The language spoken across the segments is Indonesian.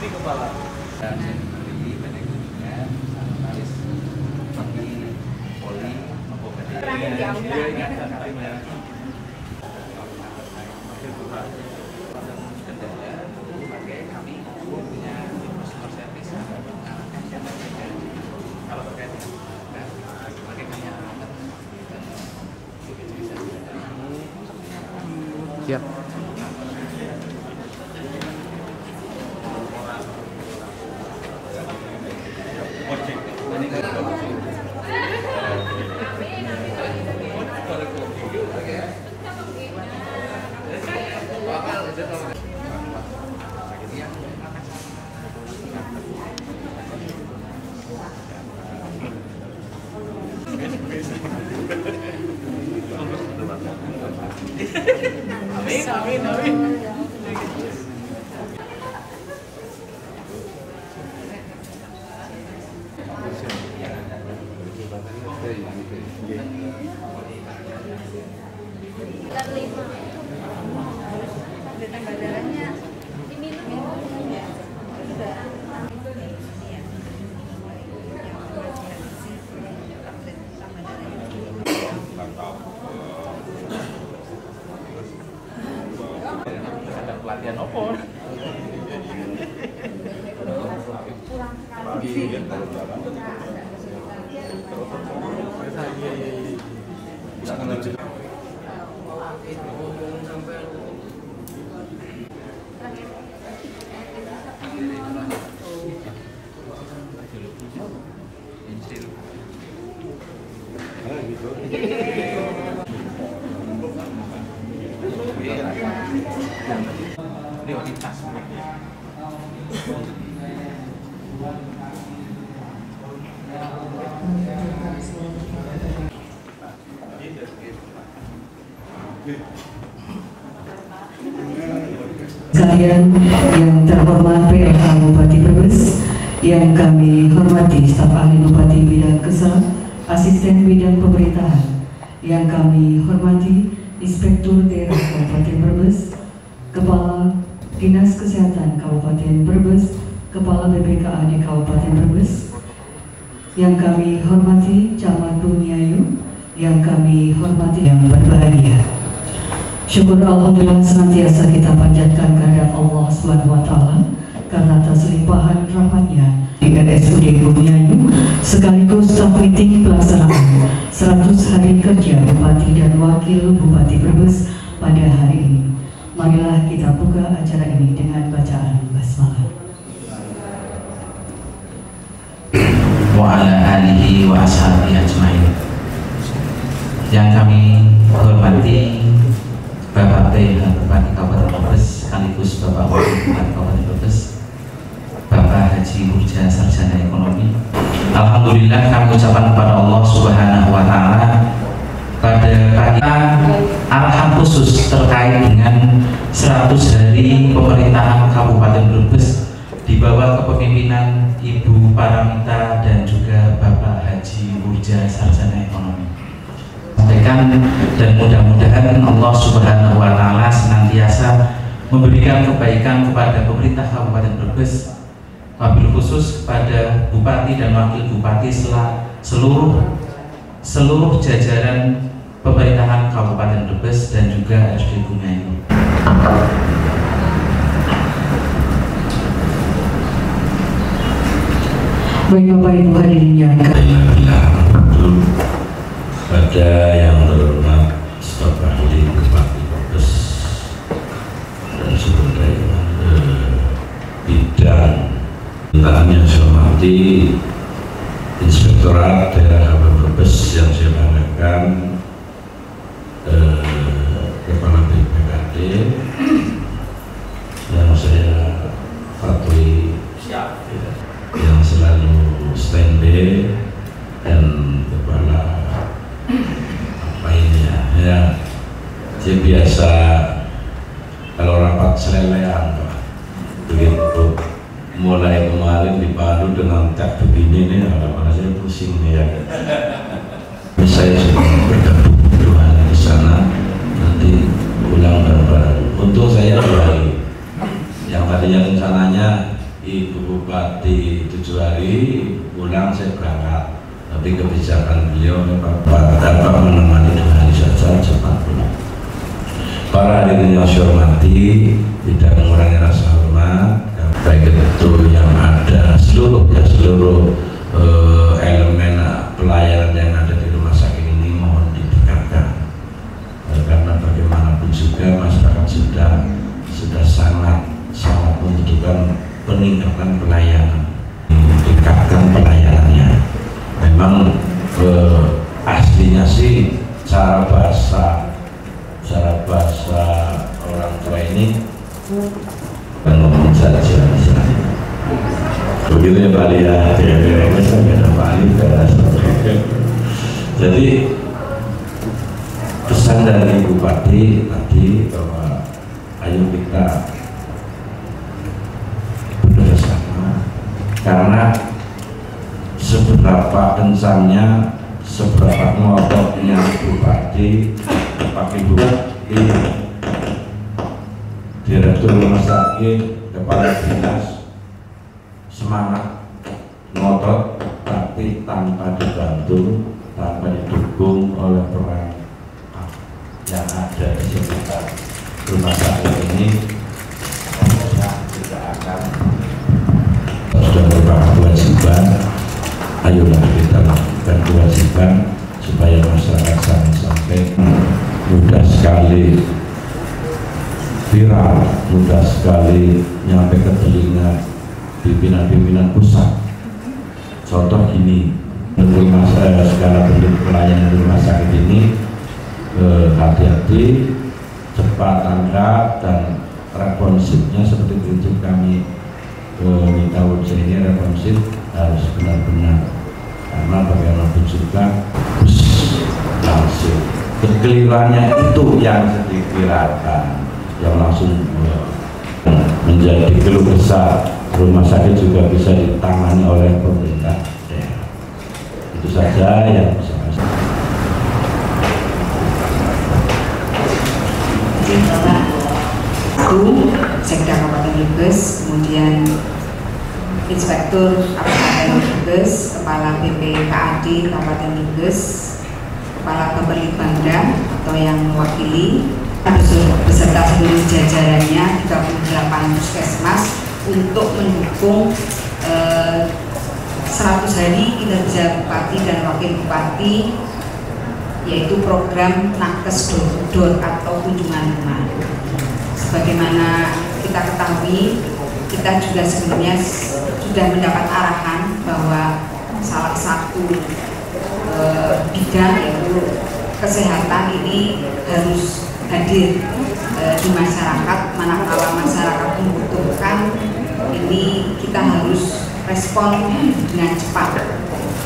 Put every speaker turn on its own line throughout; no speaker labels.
Kepala dan di manajemen analis bagi poli
siap.
Amin. Ada pelatihan opor. Prioritas.
Sekalian yang terhormat PLH Bupati Brebes, yang kami hormati staf ahli Bupati bidang Kesal, asisten bidang pemerintahan, yang kami hormati Inspektur Daerah Kabupaten Brebes, Kepala Dinas Kesehatan Kabupaten Brebes, Kepala BPKAD Kabupaten Brebes, yang kami hormati Camat Bumiayu, yang kami hormati yang berbahagia. Syukur Alhamdulillah senantiasa kita panjatkan kehadirat Allah SWT karena atas limpahan rahmatnya di RSUD Bumiayu sekaligus staf meeting pelaksanaan 100 hari kerja Bupati dan Wakil Bupati Brebes pada hari ini. Marilah kita buka acara ini dengan bacaan basmalah.
Wa ala alihi wa ashabihi ajmain. Yang kami hormati Bapak PLH Bupati Kabupaten Brebes sekaligus Bapak Wakil Bupati Kabupaten Brebes, Bapak Haji Hurja Sarjana Ekonomi. Alhamdulillah kami ucapkan kepada Allah Subhanahu wa Ta'ala pada pagi arahan khusus terkait dengan 100 hari pemerintahan Kabupaten Brebes di bawah kepemimpinan Ibu Paramita dan juga Bapak Haji Hurja Sarjana Ekonomi. Dan mudah-mudahan Allah Subhanahu wa Ta'ala senantiasa memberikan kebaikan kepada pemerintah Kabupaten Brebes, wabil khusus kepada Bupati dan Wakil Bupati seluruh jajaran pemerintahan Kabupaten Brebes dan juga RSUD Bumiayu.
Baik Bapak Ibu hadirin yang
pada yang terhormat staf ahli Bupati Brebes dan sumber daya bidang pemerintahan yang saya hormati Inspektorat Daerah Kabupaten Brebes yang saya banggakan, Kepala BPKD yang saya yang selalu standby dan kepala apa ini ya dia biasa kalau rapat selelean Pak, begitu mulai kemarin dipandu dengan tak begini nih, malah saya pusing nih ya. Saya sudah bergabung dua hari di sana, nanti pulang bareng-bareng. Untung saya 2 hari. Yang tadinya rencananya Ibu Bupati 7 hari, pulang saya berangkat. Tapi kebijakan beliau Bapak menemani 2 hari saja, cepat pulang. Para hadirin yang saya hormati, tidak mengurangi rasa hormat, baik itu yang ada seluruh elemen pelayanan yang ada di rumah sakit ini mohon ditingkatkan, karena bagaimanapun juga masyarakat sudah sangat membutuhkan peningkatan pelayanan, meningkatkan pelayanannya. Memang aslinya sih cara bahasa orang tua ini ngomong saja begitu ya Pak Ali ya, jadi pesan dari Bupati tadi bahwa ayo kita bekerjasama, karena seberapa kencangnya, seberapa ngototnya Bupati pakai Bupati, Direktur Rumah Sakit, Kepala Dinas semangat ngotot, tapi tanpa dibantu, tanpa didukung oleh perangkat yang ada di sekitar rumah sakit ini, saya tidak akan. Sudah merupakan kewajiban, ayolah kita lakukan kewajiban supaya masyarakat sampai mudah sekali viral, mudah sekali nyampe ke telinga pimpinan-pimpinan pusat. Contoh gini, segala bentuk pelayanan di rumah sakit ini hati-hati, cepat tanggap, dan responsifnya seperti prinsip kami minta uji ini, responsif harus benar-benar, karena bagaimanapun juga langsung kekeliruannya itu yang diviralkan, yang langsung menjadi keluh kesah rumah sakit juga bisa ditangani oleh pemerintah daerah. Itu saja yang bisa saya.
Aku Sekda Kabupaten Brebes, kemudian Inspektur Kabupaten Brebes, Kepala BPKAD Kabupaten Brebes, Kepala Bapelitbangda atau yang mewakili beserta seluruh jajarannya 38 puskesmas untuk mendukung 100 hari kinerja Bupati dan Wakil Bupati, yaitu program Nakes Door to Door atau kunjungan rumah. Sebagaimana kita ketahui, kita juga sebelumnya sudah mendapat arahan bahwa salah satu bidang yaitu kesehatan ini harus hadir di masyarakat, manakala masyarakat membutuhkan, ini kita harus respon dengan cepat.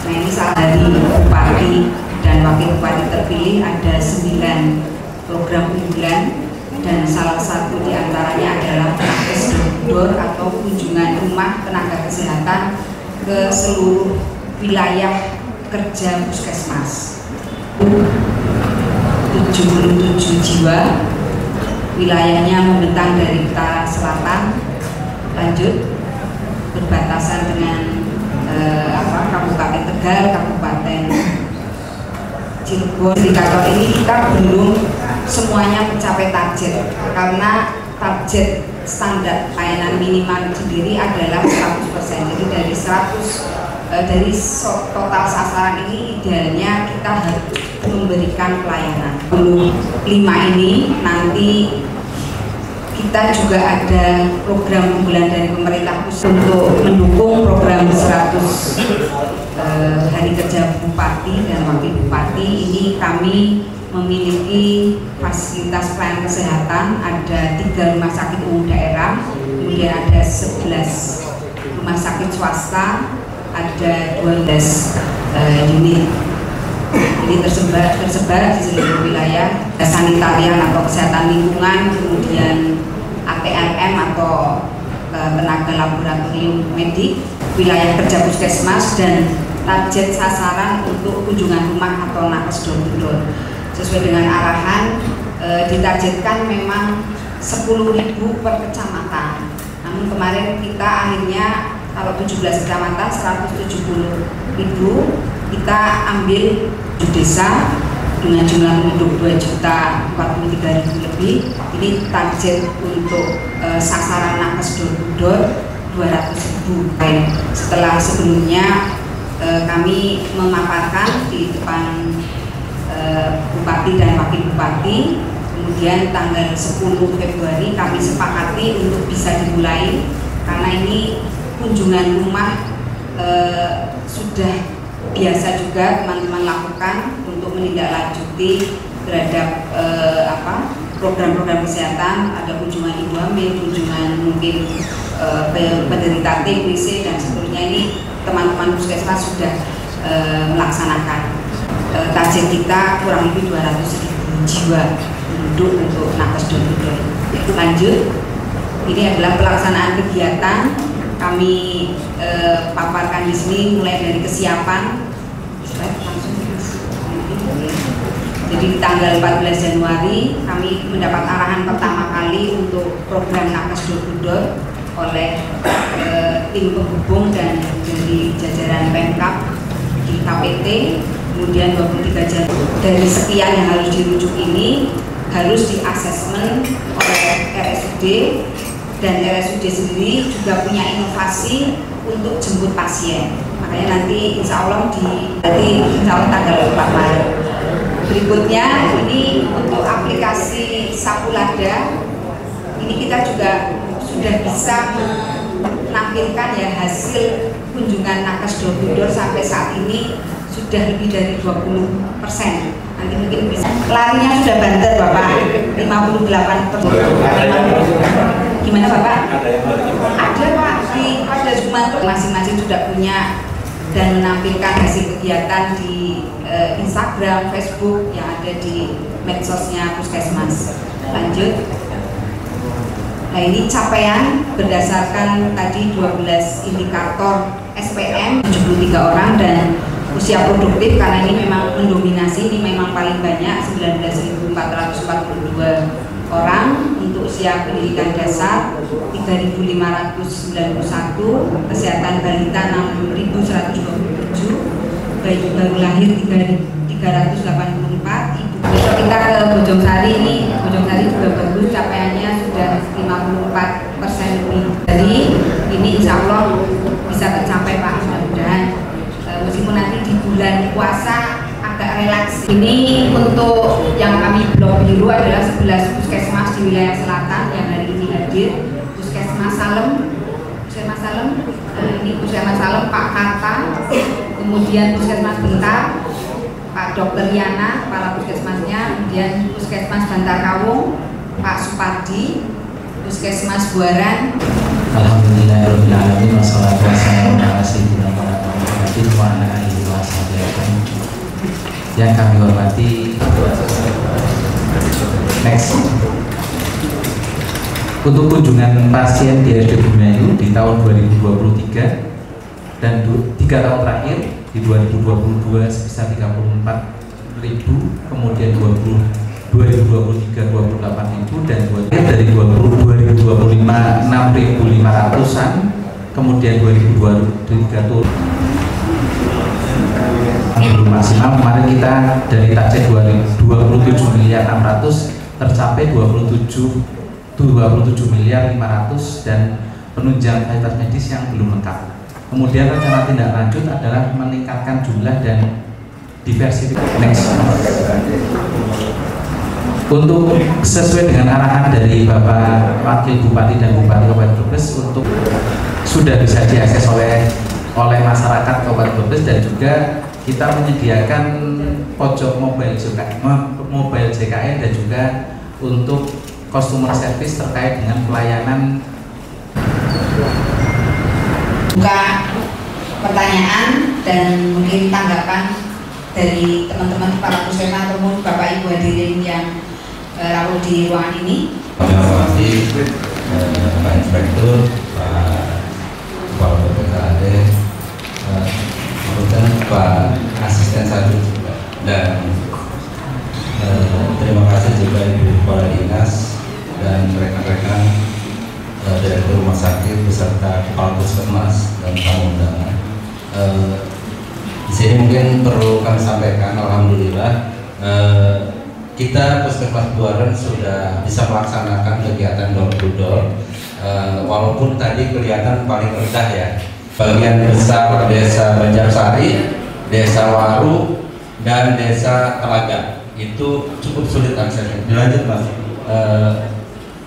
Nah, ini salah dari Bupati dan Wakil Bupati terpilih ada 9 program unggulan, dan salah satu diantaranya adalah Nakes Door to Door atau kunjungan rumah tenaga kesehatan ke seluruh wilayah kerja puskesmas. 77 jiwa, wilayahnya membentang dari utara selatan, lanjut berbatasan dengan Kabupaten Tegal, Kabupaten Cirebon. Indikator ini kita belum semuanya mencapai target, karena target standar layanan minimal sendiri adalah 100%. Jadi dari total sasaran ini idealnya kita harus memberikan pelayanan. 5 ini nanti kita juga ada program unggulan dari pemerintah pusat untuk mendukung program 100 hari kerja Bupati dan Wakil Bupati. Ini kami memiliki fasilitas pelayanan kesehatan, ada 3 rumah sakit umum daerah, kemudian ada 11 rumah sakit swasta ada 12 unit. Ini tersebar di seluruh wilayah sanitarian atau kesehatan lingkungan, kemudian ATLM atau tenaga laboratorium medik, wilayah kerja puskesmas, dan target sasaran untuk kunjungan rumah atau nakes door to door. Sesuai dengan arahan, ditargetkan memang 10.000 per kecamatan. Namun kemarin kita akhirnya kalau 17 kecamatan 170.000, kita ambil di desa dengan jumlah penduduk 2.043.000 lebih. Ini target untuk sasaran nakes door to door 200.000. Setelah sebelumnya kami memaparkan di depan Bupati dan Wakil Bupati, kemudian tanggal 10 Februari kami sepakati untuk bisa dimulai, karena ini kunjungan rumah sudah biasa juga teman-teman lakukan untuk menindaklanjuti terhadap program-program kesehatan. Ada kunjungan ibu hamil, kunjungan mungkin penderita TBC dan seterusnya. Ini teman-teman puskesmas sudah melaksanakan. Target kita kurang lebih 200.000 jiwa penduduk untuk nakes door to door. Lanjut, ini adalah pelaksanaan kegiatan. Kami paparkan di sini mulai dari kesiapan. Jadi di tanggal 14 Januari kami mendapat arahan pertama kali untuk program nakes door to door oleh tim penghubung dan dari jajaran Pemkab di KPT. Kemudian 23 Januari dari sekian yang harus dirujuk ini harus diasesmen oleh RSUD, dan RSUD sendiri juga punya inovasi untuk jemput pasien. Makanya nanti insya Allah tanggal 4 Maret. Berikutnya ini untuk aplikasi Sapulada, ini kita juga sudah bisa menampilkan ya hasil kunjungan nakes door to door sampai saat ini sudah lebih dari 20%. Nanti mungkin bisa. Larinya sudah banter Bapak, 58%. Gimana Bapak? Ada Pak, pada Jumat masing-masing sudah punya dan menampilkan hasil kegiatan di Instagram, Facebook yang ada di medsosnya puskesmas. Lanjut. Nah, ini capaian berdasarkan tadi 12 indikator SPM, 73 orang, dan usia produktif karena ini memang mendominasi, ini memang paling banyak 19.442 orang. Untuk usia pendidikan dasar 3.591, kesehatan balita 6.127, bayi baru lahir 3.384. Besok kita ke Bojongsari, ini Bojongsari juga bagus, capaiannya sudah 54% lebih. Jadi ini insya Allah bisa tercapai Pak, mudah-mudahan. Meskipun nanti di bulan puasa agak relaks. Ini untuk yang kami blok biru adalah 11 puskesmas di wilayah selatan yang hari ini hadir. Puskesmas Salem, ini Puskesmas Salem Pak Karta, kemudian Puskesmas Bentar Pak Dr. Yana, kepala puskesmasnya, kemudian Puskesmas Bantar Kawung Pak Supardi, Puskesmas Buaran.
Alhamdulillahirobbilalamin, wassalatu wassalamu ala sayyidina Muhammadin wa ala alihi wasallam. Yang kami hormati, next, untuk kunjungan pasien di RSUD Bumiayu di tahun 2023 dan 3 tahun terakhir di 2022 sebesar 34.000, kemudian 2023 28.000, dan dari 2025 6.500-an, kemudian 2023 turun belum maksimal. Kemarin kita dari target 27.600.000.000 tercapai 27.500.000.000 dan penunjang fasilitas medis yang belum lengkap. Kemudian rencana tindak lanjut adalah meningkatkan jumlah dan diversifikasi. Next. Untuk sesuai dengan arahan dari Bapak Wakil Bupati dan Bupati Kabupaten Brebes, untuk sudah bisa diakses oleh masyarakat Kabupaten Brebes, dan juga kita menyediakan pojok mobile JKN dan juga untuk customer service terkait dengan pelayanan
Buka pertanyaan dan mungkin tanggapan dari teman-teman para puskesmas ataupun Bapak Ibu hadirin yang rawuh di ruangan ini.
Terima kasih Pak Inspektur, Pak Kepala BPKAD, kemudian Pak Asisten 1 juga, dan terima kasih juga Ibu Kepala Dinas dan rekan-rekan Direktur Rumah Sakit beserta Kepala Puskesmas dan tamu undangan. Di sini mungkin perlu kami sampaikan, alhamdulillah kita Puskesmas Buaran sudah bisa melaksanakan kegiatan door to door, walaupun tadi kelihatan paling rendah ya. Bagian besar Desa Banjarsari, Desa Waru, dan Desa Telaga itu cukup sulit aksesnya. Dilanjut Mas.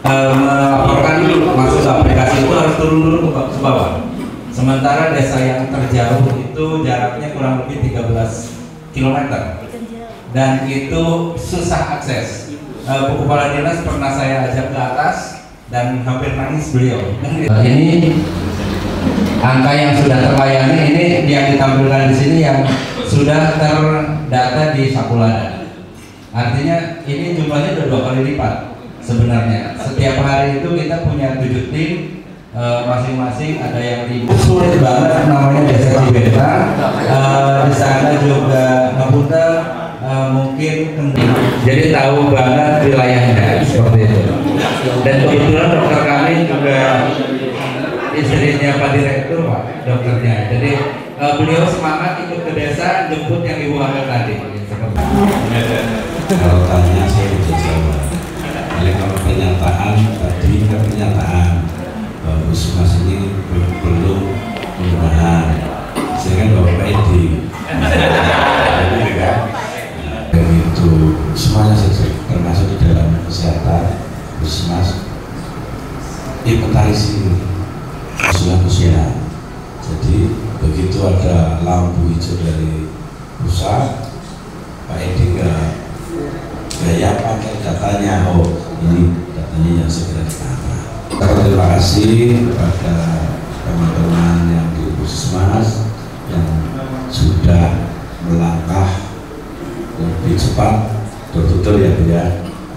Melaporkan masuk aplikasi itu harus turun dulu ke bawah. Sementara desa yang terjauh itu jaraknya kurang lebih 13 km dan itu susah akses. Bu Kepala Dinas pernah saya ajak ke atas dan hampir nangis beliau. Ini angka yang sudah terlayani, ini yang ditampilkan di sini yang sudah terdata di Sakulada. Artinya ini jumlahnya sudah 2 kali lipat sebenarnya. Setiap hari itu kita punya 7 tim. Masing-masing ada yang di sulit banget namanya Desa Cibeta, di sana juga Ngapunta, mungkin jadi tahu banget wilayahnya seperti itu. Dan kebetulan dokter kami juga istrinya Pak Direktur, Pak dokternya. Jadi beliau semangat ikut ke desa jemput yang ibu hamil tadi.
Kalau tanya saya bisa jawab. Kalau pernyataan tadi kan pernyataan Puskesmas ini belum perubahan, saya kan Bapak Edi, dan itu semuanya saja termasuk di dalam kesehatan Puskesmas inventaris ini usulan. Jadi begitu ada lampu hijau dari pusat, Pak Edi gaya pakai datanya, oh ini datanya yang segera ditata. Terima kasih kepada teman-teman yang di Puskesmas yang sudah melangkah lebih cepat betul-betul ya Bu ya.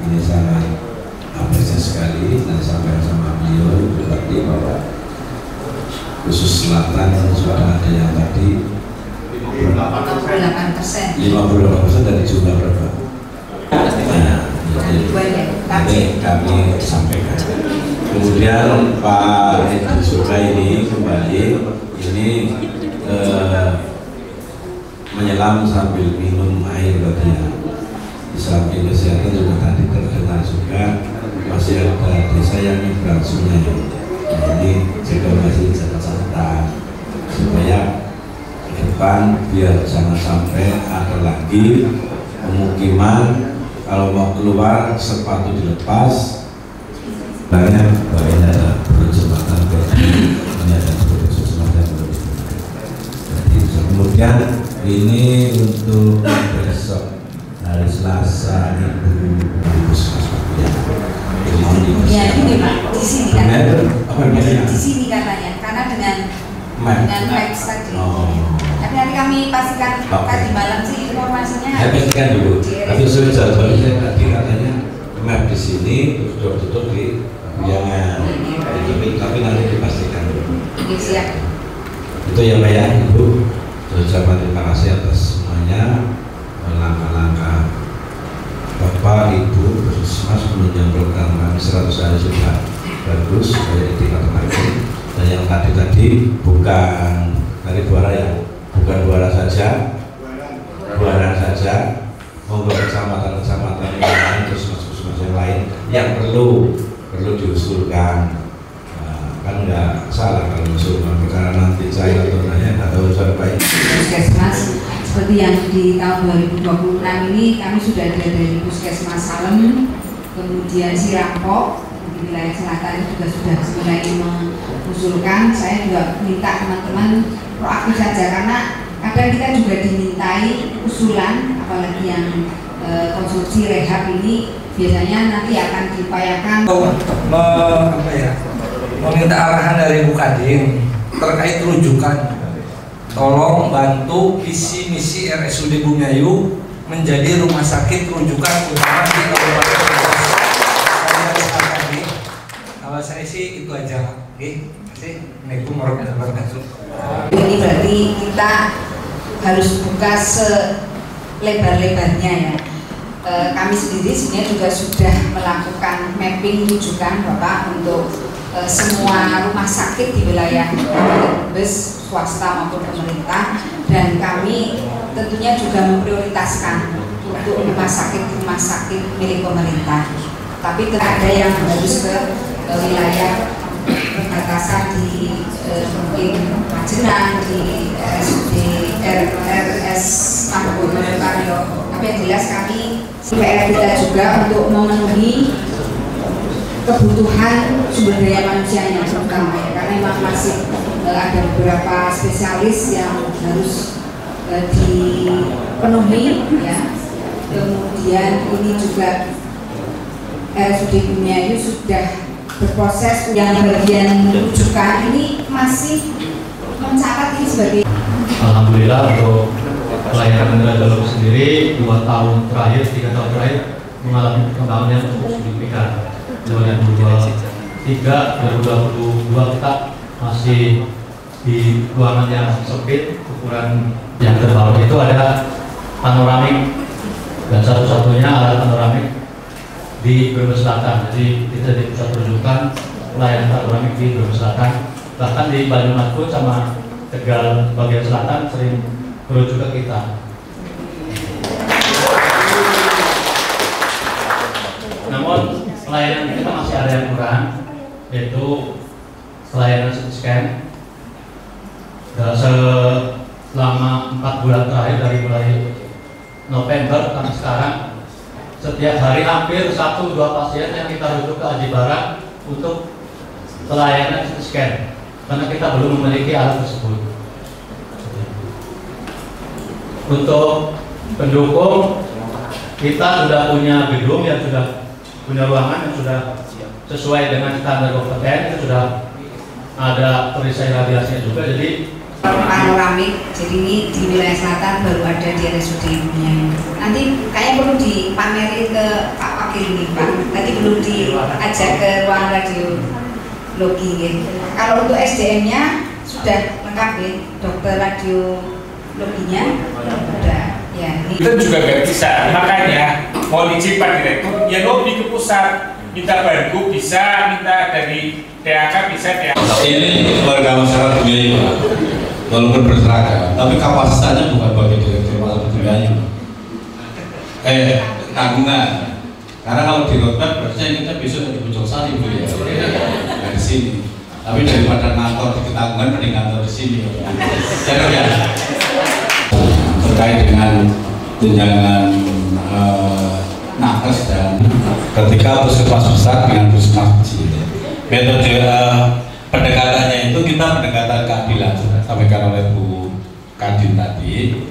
Ini sangat apresiasi sekali dan sampai sama beliau berarti bahwa khusus selatan sudah ada yang tadi
58%
dari jumlah berapa? Jadi kami sampaikan. Kemudian Pak Edi juga ini kembali ini menyelam sambil minum air bagian. Di samping kesehatan juga tadi terdengar juga masih ada desa yang nyebrang sungai. Nah, ini juga masih catatan supaya ke depan biar jangan sampai ada lagi pemukiman kalau mau keluar sepatu dilepas. Banyak bahwa ada perjembatan bagi ada semacam jadi kemudian ini untuk besok hari Selasa Ibu Puskesmas
ya ini Pak di sini katanya di sini katanya karena dengan Max tadi. Tapi nanti kami pastikan tadi malam sih informasinya.
Saya pastikan dulu. Tapi sudah saya tadi katanya map di sini tutup di Biangan. Tapi nanti dipastikan dulu.
Oke, siap.
Itu ya Mbak ya Ibu. Ucapan terima kasih atas semuanya langkah-langkah Bapak Ibu Puskesmas menunjang program kami 100 hari sudah bagus kayak di kemarin. Dan yang tadi bukan dari Buara ya, bukan Buara saja, Buaran saja, monggo kecamatan-kecamatan yang lain, puskesmas yang lain yang perlu diusulkan. Kan nggak salah kalau usulkan karena nanti saya atau nanya nggak tahu cara baik.
Puskesmas seperti yang di tahun 2026 ini kami sudah ada dari Puskesmas Salem, kemudian Sirampok di wilayah selatan juga sudah mulai mengusulkan. Saya juga minta teman-teman proaktif saja karena kadang kita juga dimintai usulan, apalagi yang konstruksi rehab ini biasanya nanti akan diupayakan
meminta arahan dari Bu Kadin terkait rujukan. Tolong bantu visi misi RSUD Bumiayu menjadi rumah sakit rujukan utama di Kabupaten Brebes. Kalau saya sih itu aja. Oke, Assalamualaikum warahmatullahi wabarakatuh.
Ini berarti kita harus buka selebar-lebarnya ya. Kami sendiri sebenarnya juga sudah melakukan mapping rujukan Bapak untuk semua rumah sakit di wilayah Brebes, swasta maupun pemerintah, dan kami tentunya juga memprioritaskan untuk rumah sakit milik pemerintah. Tapi ada yang harus ke wilayah perbatasan di mungkin Majenang, di RS Mangkunegaran. Tapi yang jelas kami PR kita juga untuk memenuhi kebutuhan sumber daya manusianya terutama ya, karena memang masih ada beberapa spesialis yang harus dipenuhi ya. Kemudian ini juga RSUD Bumiayu sudah berproses yang bagian rujukan ini masih mencatat ini sebagai.
Alhamdulillah untuk pelayanan radiolog sendiri 2 tahun terakhir, 3 tahun terakhir mengalami perkembangan yang cukup signifikan. 2023, 2022 kita masih di ruangan yang sempit. Ukuran yang terbaru itu ada panoramik, dan satu-satunya alat panoramik di Brebes Selatan. Jadi kita di pusat rujukan pelayanan panoramik di Brebes Selatan. Bahkan di Banyumas pun sama Tegal bagian selatan sering merujuk ke kita. Namun pelayanan kita masih ada yang kurang, yaitu pelayanan CT scan. Selama 4 bulan terakhir dari mulai November sampai sekarang, setiap hari hampir 1-2 pasien yang kita rujuk ke Aji Barang untuk pelayanan CT scan, karena kita belum memiliki alat tersebut. Untuk pendukung, kita sudah punya gedung yang sudah punya ruangan yang sudah sesuai dengan standar kompeten, itu sudah ada perisai radiasinya juga. Jadi
panoramik, jadi ini di wilayah selatan baru ada di RSUD Bumiayu. Nanti kayaknya perlu dipamerin ke Pak Wakil ini Pak. Tadi belum diajak ke ruang radiologi ya. Kalau untuk SDM-nya sudah lengkap ya, dokter radiologinya sudah. Ya,
kita juga nggak bisa, makanya mohon izin Pak Direktur, ya lobby ke pusat, minta bantu bisa, minta dari DAK bisa DAK.
Ini warga masyarakat Bumiayu, walaupun berseragam, tapi kapasitasnya bukan bagi Direktur Bumiayu. Tanggungan. Karena kalau di roadmap berarti kita besok di Pucuk-Sari Bu ya, dari sini. Tapi daripada ngantor di Ketanggungan, mending ngantor di sini. Jadi ya. Terkait dengan tunjangan nakes dan ketika puskesmas besar dengan puskesmas kecil, metode pendekatannya itu kita pendekatan keadilan, sudah sampaikan oleh Bu Kadin tadi.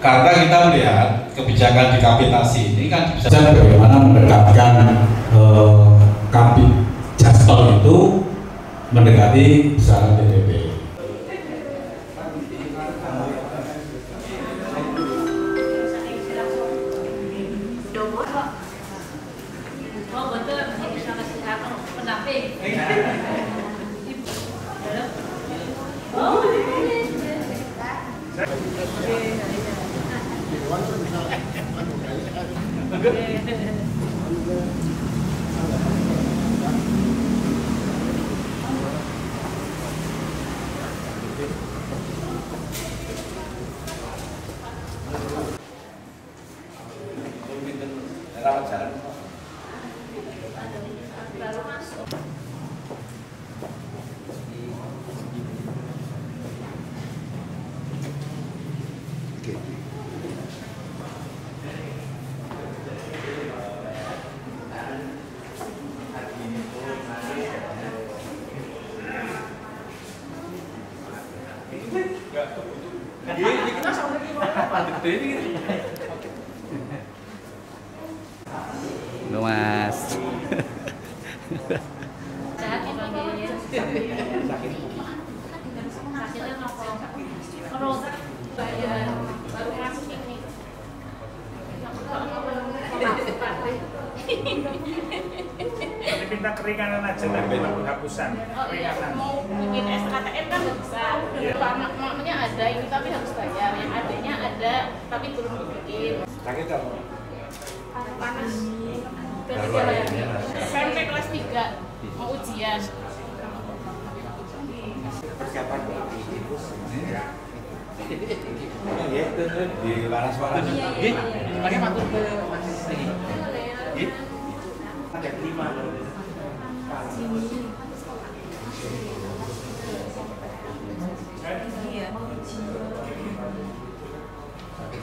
Karena kita melihat kebijakan dekapitasi ini kan bisa bagaimana mendekatkan Jasper itu mendekati besaran PDB.
Mas.
Sehat dipanggilnya. Hasilnya terus baru masuk ini.
Tapi minta keringanan aja, tapi penghapusan.
Oh iya, mau bikin SKTM kan nggak bisa. Maknya ada ini tapi harus bayar. Yang adanya ada tapi belum dibikin.
Sakit apa?
Panas. SMP kelas 3 mau ujian.
Persiapan ibu sebenarnya. Itu di panas-panas.
Ini pakai matur ke masih sini. Ada 5 loh.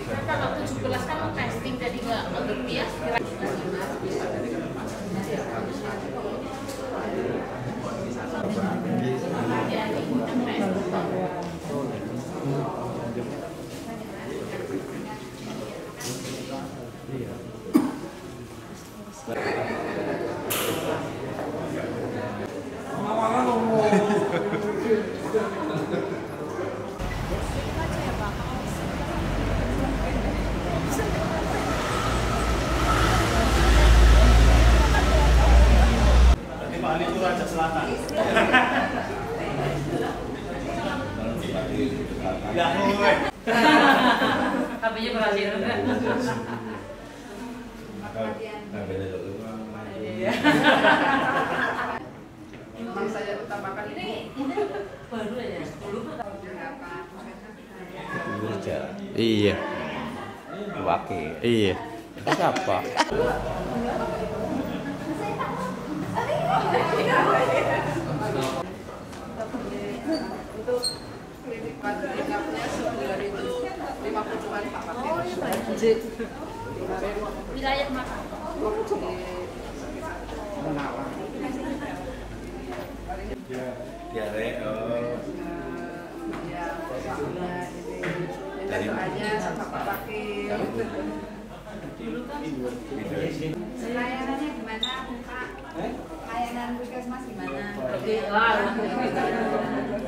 Kalau 17 kan testing jadi nggak bias.
HP-nya berhasil.
Memang saya utamakan ini
Baru ya.
Iya. Wakil. Iya. Itu siapa?
untuk klinik patriarknya sebulan itu 50 cuman Pak Wakil.
Wilayah mana?
Menawar.
Diare
Ya, soalnya ini doanya sama Pak Wakil.
Dulu kan
Layanannya gimana, Pak? Layanan puskesmas gimana?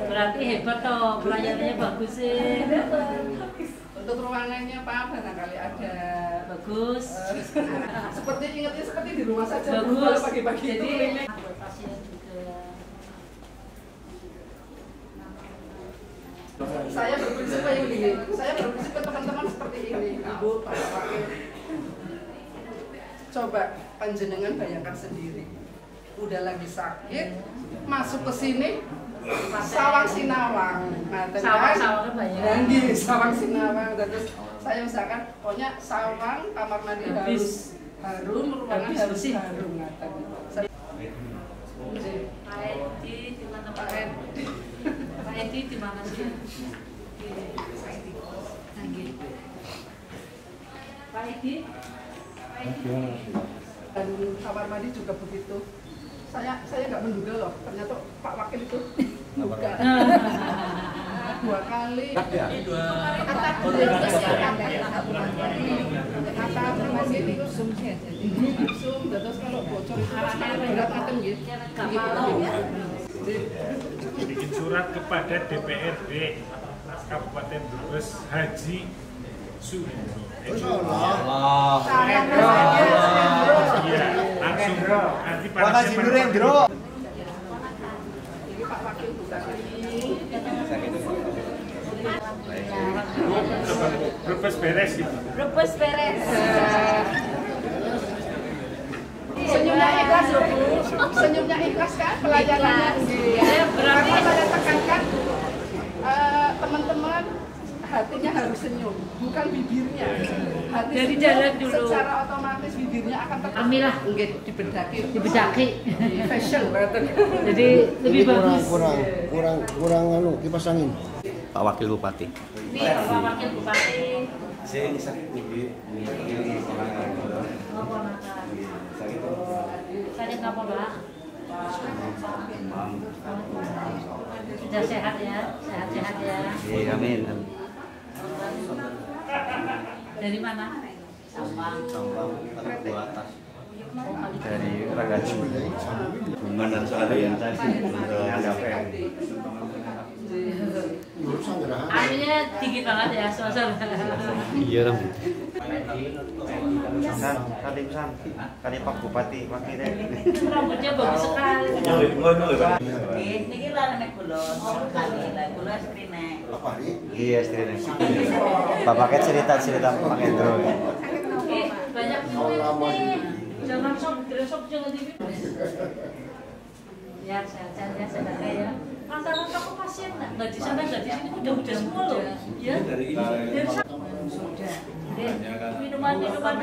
Berarti hebat toh, pelayanannya bagus sih.
Untuk ruangannya Pak, barangkali ada
Bagus.
seperti ingatnya seperti di rumah saja.
Bagus.
Pagi-pagi
Jadi
itu.
buat pasien juga.
Saya berprinsip kayak gini. Saya berprinsip ke teman-teman seperti ini, Ibu, Pak Wakil. Coba panjenengan bayangkan sendiri. Udah lagi sakit, masuk ke sini, sawang sinawang. Nah,
Sawang banyak.
Nanggi, sawang sinawang. Terus saya misalkan, pokoknya sawang kamar mandi harus harum, ruangan harus
bersih.
harum.
Pak Edi di mana Pak Edi? Pak Edi di mana sih? Pak Edi?
Dan kamar mandi juga begitu. Saya nggak menduga loh, ternyata Pak Wakil itu buka 2 kali. Atap masih itu zoom, terus kalau bocor itu berat ngaten gitu.
Bikin surat kepada DPRD Kabupaten Brebes Haji Suhendro. Iya, langsung nanti panasnya
Suhendro.
Ini Pak Wakil buka ini.
Brebes beres gitu.
Brebes beres.
Senyumnya ikhlas loh Bu. Senyumnya ikhlas kan pelayanannya. Karena saya tekankan teman-teman hatinya harus senyum, bukan bibirnya. Hati
Dari
senyum,
dalam dulu.
secara otomatis bibirnya akan terkena.
Alhamdulillah.
Enggak dibedaki.
Dibedaki.
Fashion berarti.
Jadi lebih bagus.
kurang anu kipas angin.
Pak Wakil Bupati.
Ini Pak Wakil Bupati.
saya sakit gigi.
Oh, ponakan. Sakit apa Pak? Sudah sehat ya, sehat-sehat ya.
Iya, amin.
Dari mana? Sampang.
Sampang, tapi dua atas. Dari Ragaju. Benar sekali yang tadi ada PM.
Anunya tinggi banget ya, sosok.
Iya dong. Kali Pak Bupati wakilnya.
Rambutnya bagus sekali.
Ini lah nek kula sekali lah kula istrine.
Iya istrine. Bapaknya cerita Pak Hendro.
Banyak duit nih. Jangan sok jangan dibikin. Ya, sehat-sehat ya, saudara ya. Rata-rata kok pasien nggak di sana nggak di sini udah semua loh. Ya. Dari sudah. Minuman sudah.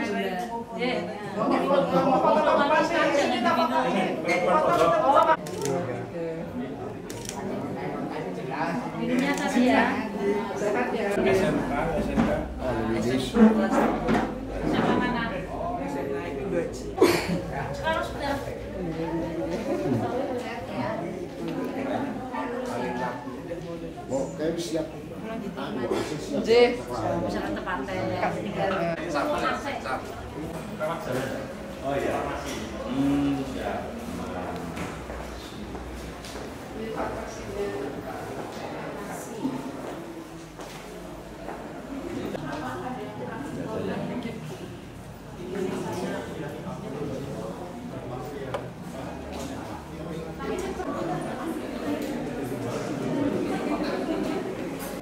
Ya. Minuman sekarang jangan diminum. Minumnya kasih ya.
Sehat ya.
SMK. Siapa mana? Sekarang sudah.
Kayak siap.
Misalnya tepatnya ya.
Oh iya.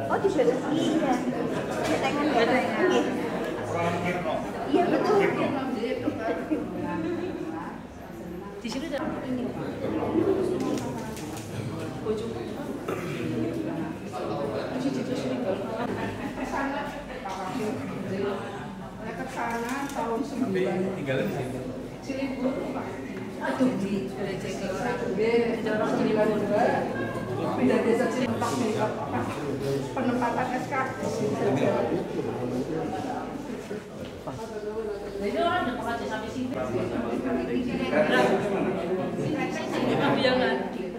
Oh di sana iya. Ketengan ya. Iya betul.
Di sini ada ini.
Kesana tahun 9.
Tinggalin di sini.
Cilibur.
Aduh, di orang Cilibur.
Pindah desa Cilibur. Penempatan SK.
Jadi orang dekat aja sampai sini.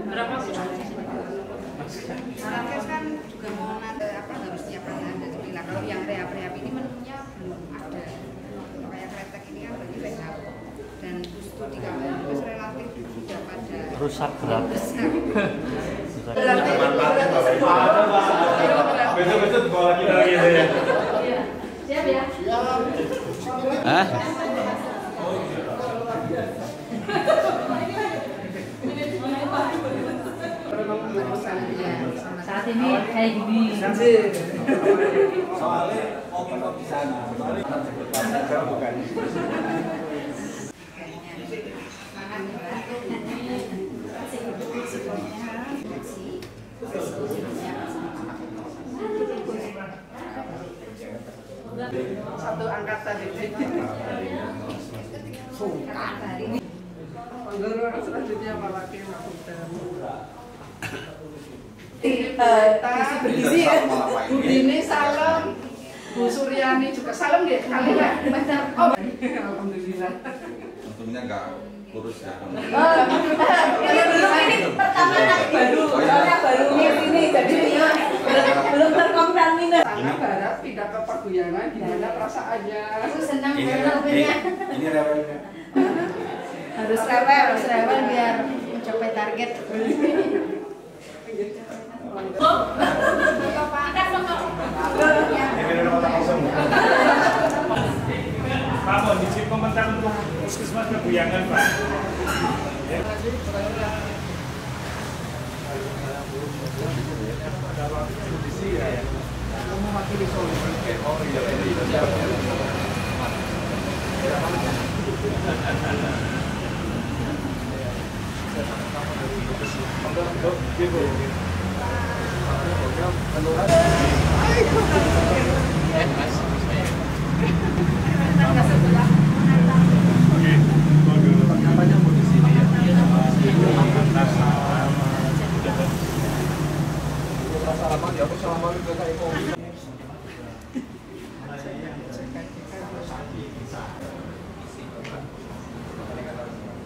Berapa sih?
Nakes kan juga mau nanti harus siapkan ada bilang kalau yang rehab ini menunya belum ada. Kayak kretek ini kan berarti rehab dan studi kampus relatif sudah pada
Rusak berat.
Besok bawa lagi gitu ya.
Siap ya?
Hah?
Saat ini kayak gini.
Soalnya mau di sana. Bukan.
Satu angkatan ini. Selanjutnya Pak Wakil Maksudam. Bergizi ya. Bu Dini salam. Bu Suryani juga salam deh. Kalian ya. Oh, alhamdulillah.
Untungnya nggak kurus ya.
Belum ini pertama anak baru, soalnya baru ini jadi belum terkontaminasi.
Tanah Barat pindah ke Paguyangan, gimana perasaannya?
Aku senang banget.
Ini rewelnya.
Harus rewel biar mencapai target.
Pak, mau dicip komentar untuk puskesmas Paguyangan, Pak.
Mewakili Solo. Oh iya.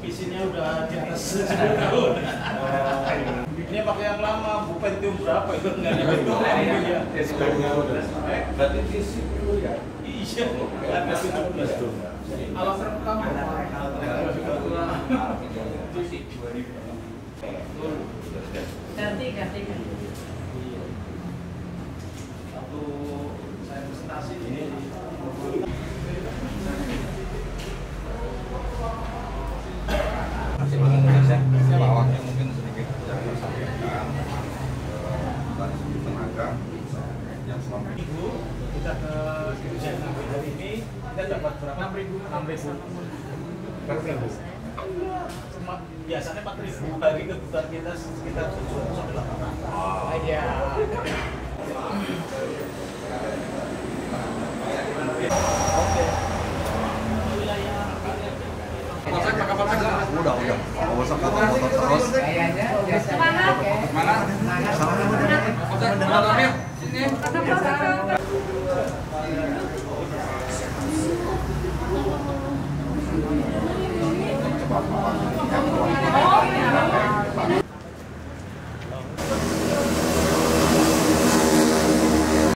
Isinya udah di atas 10 tahun. Ini pakai yang lama, Bu Pentium berapa itu nggak dibentuk. Berarti visi dulu ya. Iya. Iya. Alas rekam.
Ganti.
Waktu saya presentasi ini.
Awalnya mungkin sedikit jangan sampaikan dari segi tenaga yang selama
Ibu kita ke Dirjen hari ini kita dapat berapa? 6.000 per minggu. Biasanya 4.000 hari, kebutuhan kita sekitar 700 sampai 800. Oh iya. Oke.
udah mau usah motor terus
Semangat. Motornya sini.
coba